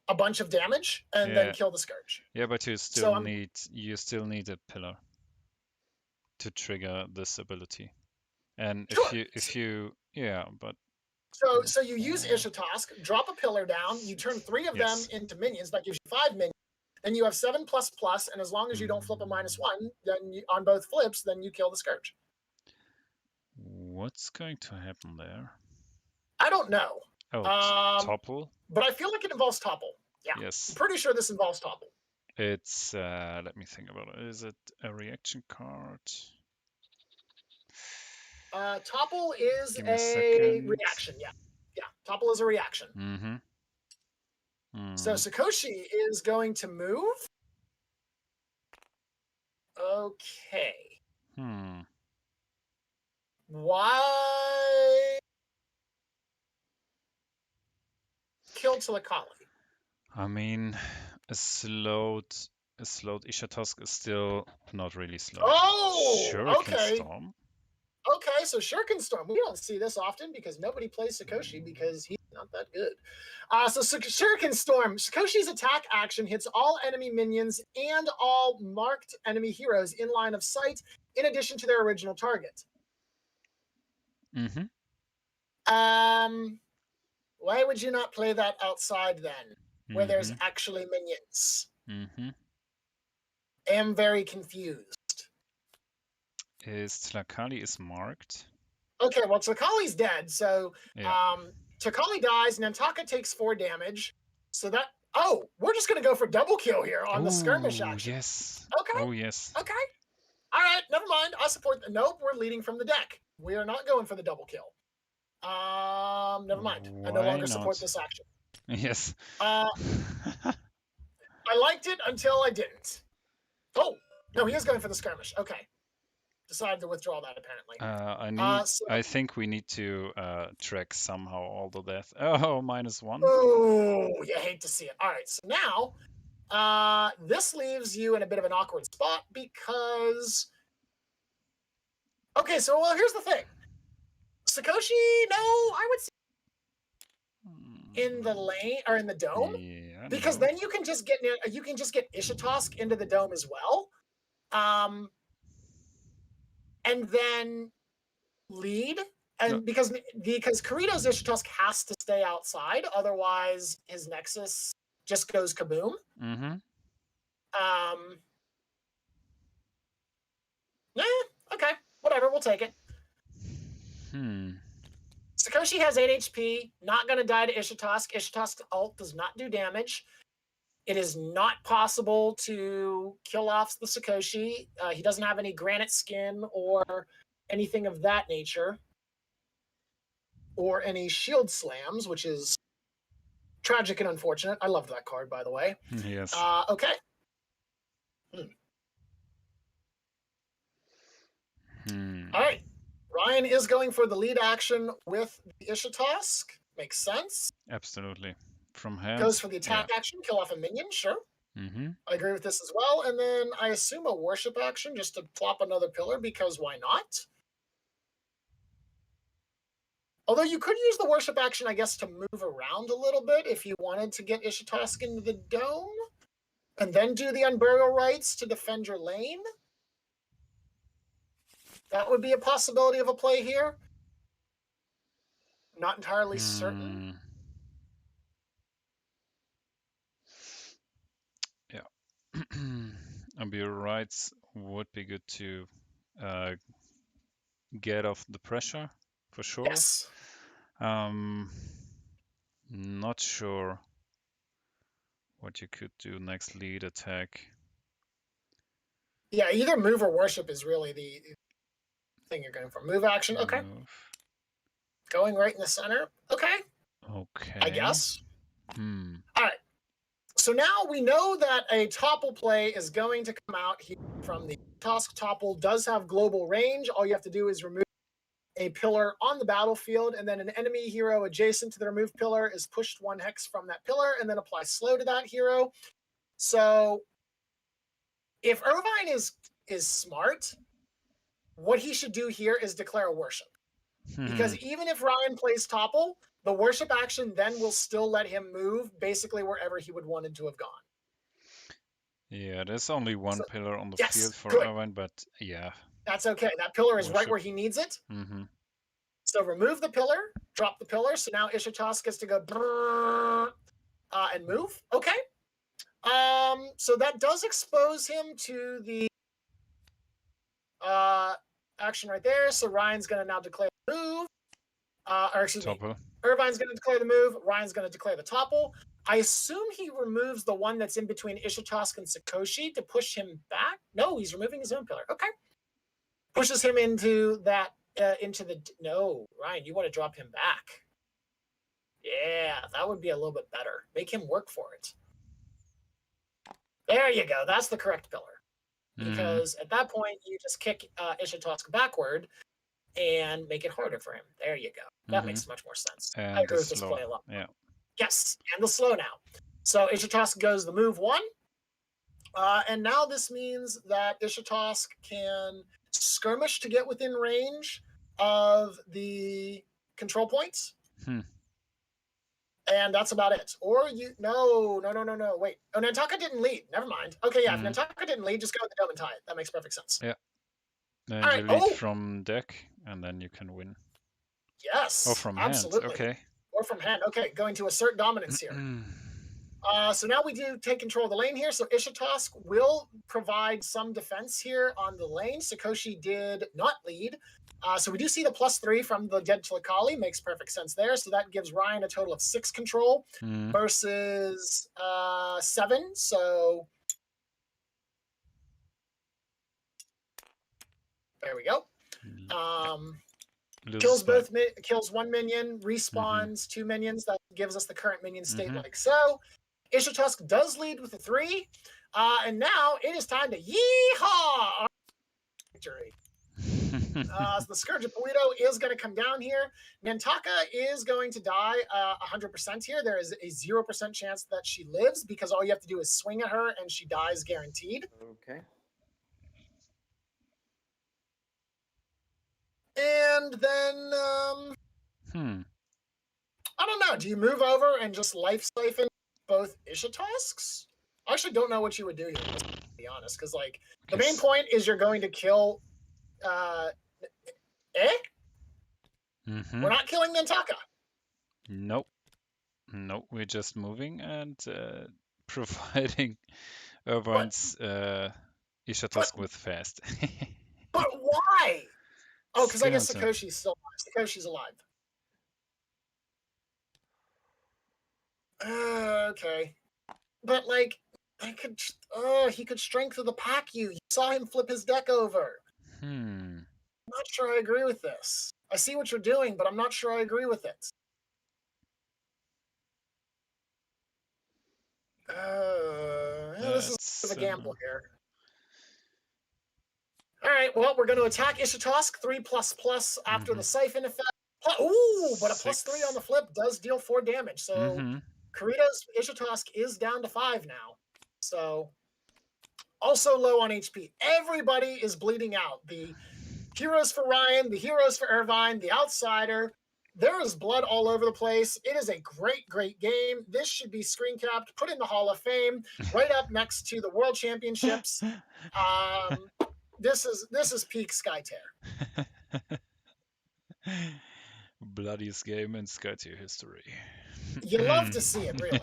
a bunch of damage and then kill the Scourge. Yeah, but you still need a pillar to trigger this ability. And if you but so you use Ishitosk, drop a pillar down, you turn 3 of them into minions, that gives you 5 minions. Then you have 7++, and as long as you don't flip a -1, then on both flips, then you kill the Scourge. What's going to happen there? I don't know. Oh, topple? But I feel like it involves topple. Yeah. Yes. I'm pretty sure this involves topple. It's, let me think about it. Is it a reaction card? Topple is a reaction, yeah. Yeah, topple is a reaction. So Sakoshi is going to move. Okay. Why kill Tilakali? I mean, a slowed Ishitosk is still not really slow. Oh, Shuriken Storm. Okay, so Shuriken Storm. We don't see this often because nobody plays Sakoshi because he's not that good. So Shuriken Storm. Sakoshi's attack action hits all enemy minions and all marked enemy heroes in line of sight, in addition to their original target. Why would you not play that outside then, where there's actually minions? Am very confused. Tilakali is marked. Okay, well, Tilakali's dead, so Tilakali dies, Nantaka takes 4 damage. So that... Oh, we're just going to go for double kill here on the skirmish action. Yes. Okay. Oh, yes. Okay. All right, never mind. I support... Nope, we're leading from the deck. We are not going for the double kill. Never mind. I no longer support this action. Yes. I liked it until I didn't. Oh, no, he is going for the skirmish. Okay. Decided to withdraw that, apparently. I think we need to track somehow all the death. Oh, -1. Oh, you hate to see it. All right, so now this leaves you in a bit of an awkward spot because... Okay, so well, here's the thing. Sakoshi, no, I would say in the lane or in the dome, because then you can just get Ishitosk into the dome as well, and then lead, and because Kirito's Ishitosk has to stay outside, otherwise his Nexus just goes kaboom. Okay, whatever, we'll take it. Sakoshi has 8 HP, not going to die to Ishitosk. Ishitosk's ult does not do damage. It is not possible to kill off the Sakoshi. He doesn't have any granite skin or anything of that nature, or any shield slams, which is tragic and unfortunate. I love that card, by the way. Yes. Okay. All right. Ryan is going for the lead action with the Ishitosk. Makes sense. Absolutely. From hand. Goes for the attack action, kill off a minion, sure. I agree with this as well. And then I assume a worship action just to plop another pillar, because why not? Although you could use the worship action, I guess, to move around a little bit if you wanted to get Ishitosk into the dome, and then do the Unburial Rites to defend your lane. That would be a possibility of a play here. Not entirely certain. Yeah. Unburial Rites would be good to get off the pressure, for sure. Yes. Not sure what you could do next lead attack. Yeah, either move or worship is really the thing you're going for. Move action, okay. Move. Going right in the center, okay. Okay. I guess. All right. So now we know that a topple play is going to come out here from the Tusk. Topple does have global range. All you have to do is remove a pillar on the battlefield, and then an enemy hero adjacent to the removed pillar is pushed 1 hex from that pillar, and then apply slow to that hero. So if Irvine is smart, what he should do here is declare a worship. Because even if Ryan plays topple, the worship action then will still let him move basically wherever he would wanted to have gone. Yeah, there's only one pillar on the field for Irvine, but yeah. That's okay. That pillar is right where he needs it. So remove the pillar, drop the pillar. So now Ishitosk gets to go and move. Okay. So that does expose him to the action right there. So Ryan's going to now declare the move. Or excuse me, Irvine's going to declare the move. Ryan's going to declare the topple. I assume he removes the one that's in between Ishitosk and Sakoshi to push him back. No, he's removing his own pillar. Okay. Pushes him into that, no, Ryan, you want to drop him back. Yeah, that would be a little bit better. Make him work for it. There you go. That's the correct pillar. Because at that point, you just kick Ishitosk backward and make it harder for him. There you go. That makes much more sense. And I agree with this play a lot. Yeah. Yes, and the slow now. So Ishitosk goes the move 1. And now this means that Ishitosk can skirmish to get within range of the control points. And that's about it. Or no, wait. Oh, Nantaka didn't lead. Never mind. Okay, yeah, if Nantaka didn't lead, just go with the dome and tie it. That makes perfect sense. Yeah. Then you lead from deck, and then you can win. Yes. Or from absolutely. hand. Okay. Or from hand. Okay, going to assert dominance here. So now we do take control of the lane here. So Ishitosk will provide some defense here on the lane. Sakoshi did not lead. So we do see the +3 from the Dead Tlikali. Makes perfect sense there. So that gives Ryan a total of 6 control versus 7. So there we go. Kills 1 minion, respawns 2 minions. That gives us the current minion state like so. Ishitosk does lead with a 3. And now it is time to yeehaw! Victory. So the Scourge of Polito is going to come down here. Nantaka is going to die 100% here. There is a 0% chance that she lives because all you have to do is swing at her and she dies guaranteed. Okay. And then, I don't know. Do you move over and just life siphon both Ishitosks? I actually don't know what you would do here, to be honest, because like the main point is you're going to kill. We're not killing Nantaka. Nope. We're just moving and providing Irvine's Ishitosk with fast. But why? Oh, because I guess Sakoshi's still alive. Sakoshi's alive. Okay. but like, he could strength of the pack you. You saw him flip his deck over. I'm not sure I agree with this. I see what you're doing, but I'm not sure I agree with it. This is a gamble here. All right, well, we're going to attack Ishitosk 3++ after the Siphon effect. Ooh, but a +3 on the flip does deal 4 damage. So Kirito's Ishitosk is down to 5 now. So also low on HP. Everybody is bleeding out. The heroes for Ryan, the heroes for Irvine, the outsider. There is blood all over the place. It is a great, great game. This should be screen capped, put in the Hall of Fame, right up next to the World Championships. This is peak Skytear. Bloodiest game in Skytear history. You love to see it, really.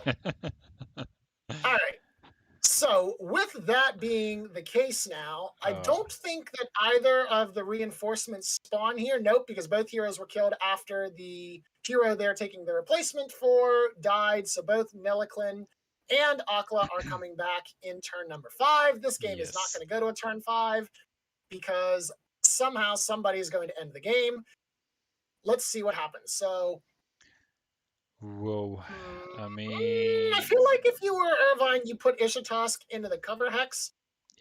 All right. So with that being the case now, I don't think that either of the reinforcements spawn here. Nope, because both heroes were killed after the hero they're taking the replacement for died. So both Neliclin and Akla are coming back in turn number 5. This game is not going to go to a turn 5 because somehow somebody is going to end the game. Let's see what happens. So... Whoa. I mean... I feel like if you were Irvine, you put Ishitosk into the cover hex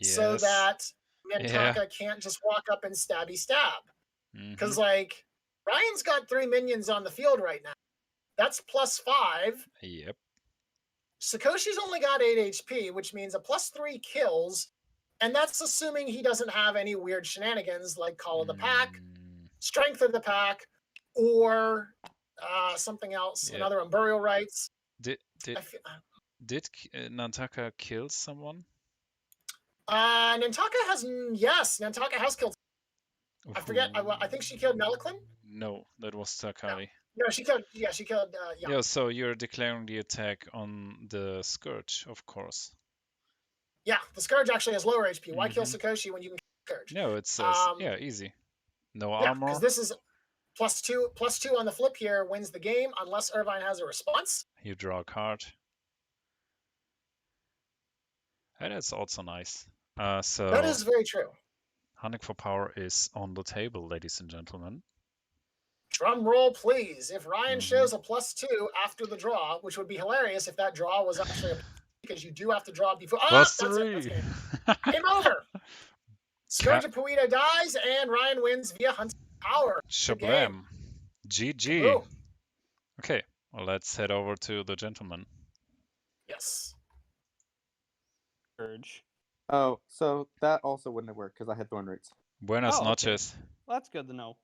so that Nantaka can't just walk up and stabby stab. Because, like, Ryan's got 3 minions on the field right now. That's +5. Yep. Sakoshi's only got 8 HP, which means a +3 kills, and that's assuming he doesn't have any weird shenanigans like Call of the Pack, Strength of the Pack, or... something else, another Burial Rites. Did Nantaka kill someone? Nantaka has killed. I forget. I think she killed Neliclin. No, that was Takari. No, she killed. Yeah, she killed. Yeah, so you're declaring the attack on the Scourge, of course. Yeah, the Scourge actually has lower HP. Why kill Sakoshi when you can kill Scourge? No, it says easy. No armor. Because this is +2 on the flip here wins the game unless Irvine has a response. You draw a card. And that's also nice. So that is very true. Hunting for Power is on the table, ladies and gentlemen. Drum roll, please. If Ryan shows a +2 after the draw, which would be hilarious if that draw was actually because you do have to draw before. +3. Game over. Scourge of Puito dies, and Ryan wins via Hunting Power. Shablam. GG. Ooh. Okay, well, let's head over to the gentleman. Yes. Urge. Oh, so that also wouldn't have worked because I had Thorn Roots. Buenas noches. Well, that's good to know.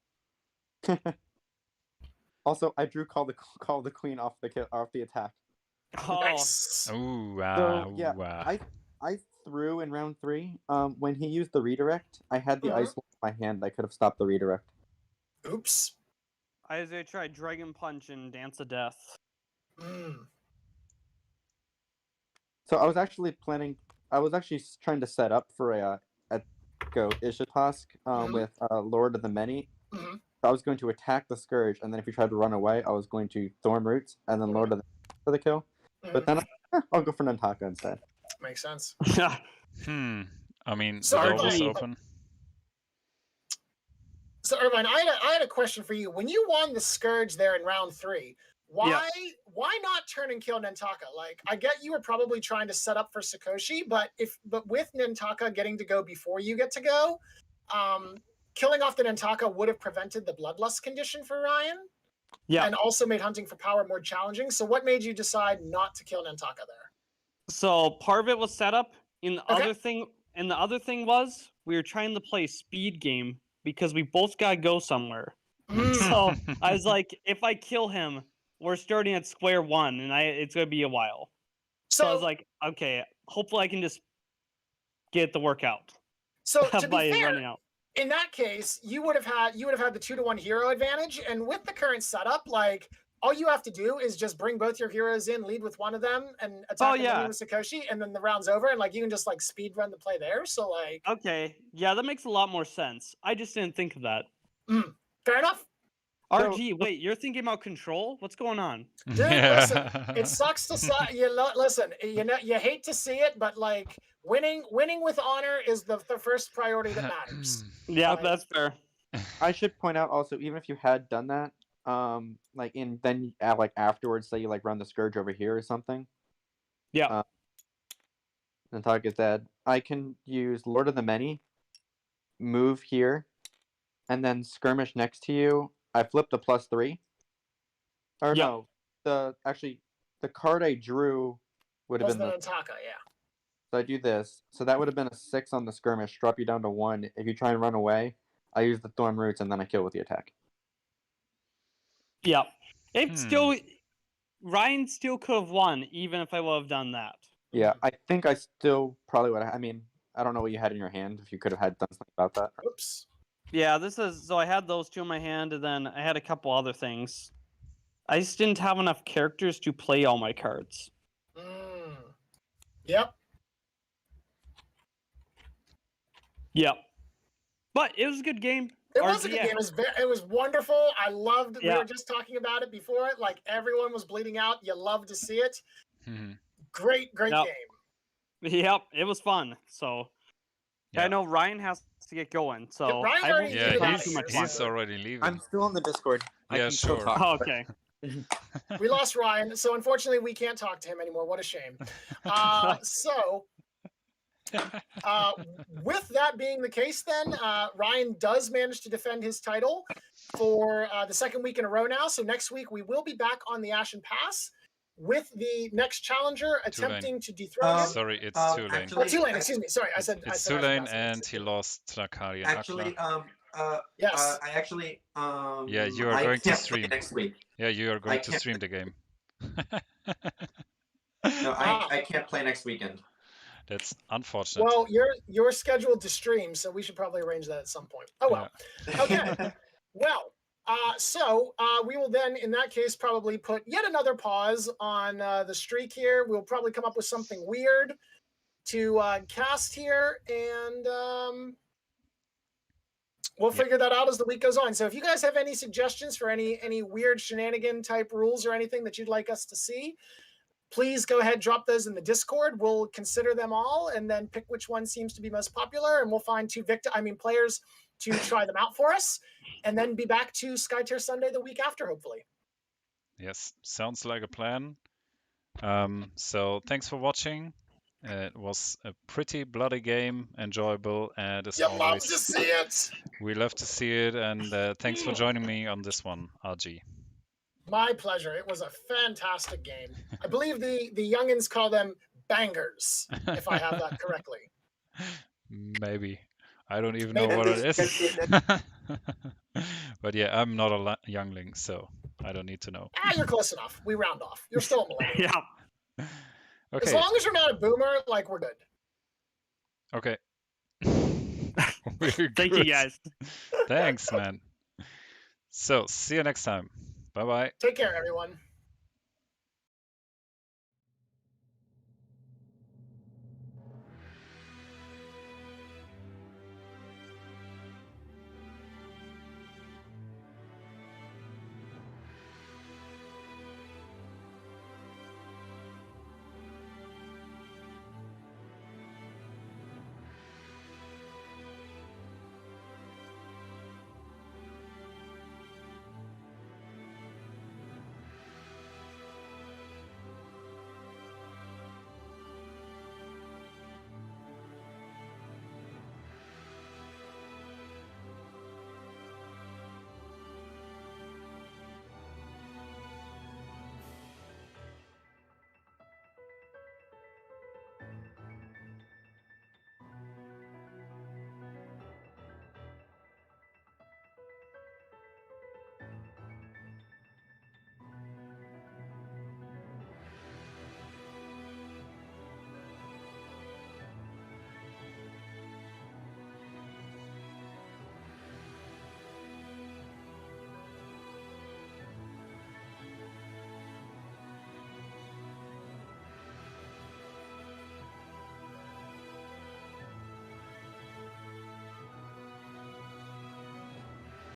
Also, I drew call the queen off the attack. Oh. Nice. Ooh, So, yeah, I threw in round 3. When he used the redirect, I had the ice in my hand. I could have stopped the redirect. Oops. I was gonna try Dragon Punch and Dance of Death. So I was actually trying to set up for a go Ishitosk with Lord of the Many. I was going to attack the Scourge, and then if he tried to run away, I was going to Thorn Roots and then Lord of the Many for the kill. But then I'll go for Nantaka instead. Makes sense. I mean, So the door was open. So Irvine, I had a question for you. When you won the Scourge there in round 3, why not turn and kill Nantaka? Like, I get you were probably trying to set up for Sakoshi, but with Nantaka getting to go before you get to go, killing off the Nantaka would have prevented the Bloodlust condition for Ryan. Yeah. And also made Hunting for Power more challenging. So what made you decide not to kill Nantaka there? So part of it was set up. The other thing was we were trying to play speed game because we both gotta go somewhere. So I was like, if I kill him, we're starting at square one, and it's gonna be a while. So I was like, okay, hopefully I can just get the workout. So to by be fair, running out. In that case, you would have had the 2-to-1 hero advantage, and with the current setup, like all you have to do is just bring both your heroes in, lead with one of them, and attack with Sakoshi, and then the round's over, and like you can just like speed run the play there. So like, okay, yeah, that makes a lot more sense. I just didn't think of that. Fair enough. RG, wait, you're thinking about control? What's going on? Dude, listen, it sucks to listen. You know, you hate to see it, but like winning with honor is the first priority that matters. Yeah, Like, that's fair. I should point out also, even if you had done that, like like afterwards, say you like run the Scourge over here or something. Yeah. And target that, I can use Lord of the Many, move here, and then skirmish next to you. I flip the +3. Or Yep. no, the card I drew would have was been the the. Nantaka, yeah. So I do this. So that would have been a 6 on the skirmish, drop you down to 1. If you try and run away, I use the Thorn Roots and then I kill with the attack. Yeah. It still Ryan still could have won even if I would have done that. Yeah, I think I still probably would have. I mean, I don't know what you had in your hand, if you could have had done something about that. Oops. Yeah, so I had those two in my hand, and then I had a couple other things. I just didn't have enough characters to play all my cards. Yep. Yep. But it was a good game. It was a good game. It was wonderful. I loved. Yeah. We were just talking about it before. Like everyone was bleeding out. You love to see it. Great game. Yep, it was fun. So I know Ryan has to get going. So Ryan's already he's already leaving. I'm still on the Discord. Yeah, I can sure. Still talk, Oh, okay. We lost Ryan, so unfortunately we can't talk to him anymore. What a shame. With that being the case, then Ryan does manage to defend his title for the second week in a row now. So next week we will be back on the Ashen Pass with the next challenger attempting to dethrone him. Sorry, it's Tulane. Tulane, excuse me. Sorry, I said Tulane, and he lost Trakari and Actually, yes. I actually, yeah, you are going to stream next week. Yeah, you are going to stream the game. No, I can't play next weekend. That's unfortunate. Well, you're scheduled to stream, so we should probably arrange that at some point. Oh well. Yeah. Okay. Well, so we will then, in that case, probably put yet another pause on the streak here. We'll probably come up with something weird to cast here, and we'll figure that out as the week goes on. So if you guys have any suggestions for any weird shenanigan type rules or anything that you'd like us to see, please go ahead, drop those in the Discord. We'll consider them all and then pick which one seems to be most popular, and we'll find players to try them out for us, and then be back to Skytear Sunday the week after, hopefully. Yes, sounds like a plan. So thanks for watching. It was a pretty bloody game, enjoyable, and as always, love to see it. We love to see it, and thanks for joining me on this one, RG. My pleasure. It was a fantastic game. I believe the youngins call them bangers, if I have that correctly. Maybe. I don't even know what it is. But yeah, I'm not a youngling, so I don't need to know. You're close enough. We round off. You're still a millennial. Yeah. Okay. As long as you're not a boomer, like, we're good. Okay. Thank you, guys. Thanks, man. So, see you next time. Bye-bye. Take care, everyone.